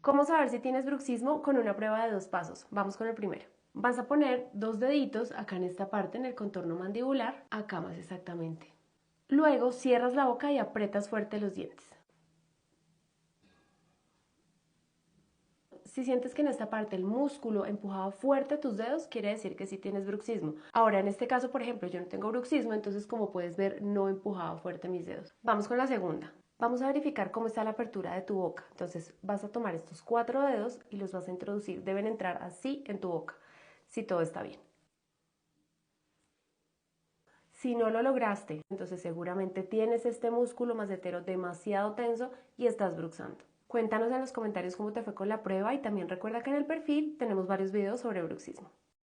¿Cómo saber si tienes bruxismo? Con una prueba de 2 pasos. Vamos con el primero. Vas a poner 2 deditos acá en esta parte, en el contorno mandibular, acá más exactamente. Luego cierras la boca y aprietas fuerte los dientes. Si sientes que en esta parte el músculo empujaba fuerte tus dedos, quiere decir que sí tienes bruxismo. Ahora, en este caso, por ejemplo, yo no tengo bruxismo, entonces como puedes ver, no empujaba fuerte mis dedos. Vamos con la segunda. Vamos a verificar cómo está la apertura de tu boca. Entonces vas a tomar estos 4 dedos y los vas a introducir. Deben entrar así en tu boca, si todo está bien. Si no lo lograste, entonces seguramente tienes este músculo macetero demasiado tenso y estás bruxando. Cuéntanos en los comentarios cómo te fue con la prueba y también recuerda que en el perfil tenemos varios videos sobre bruxismo.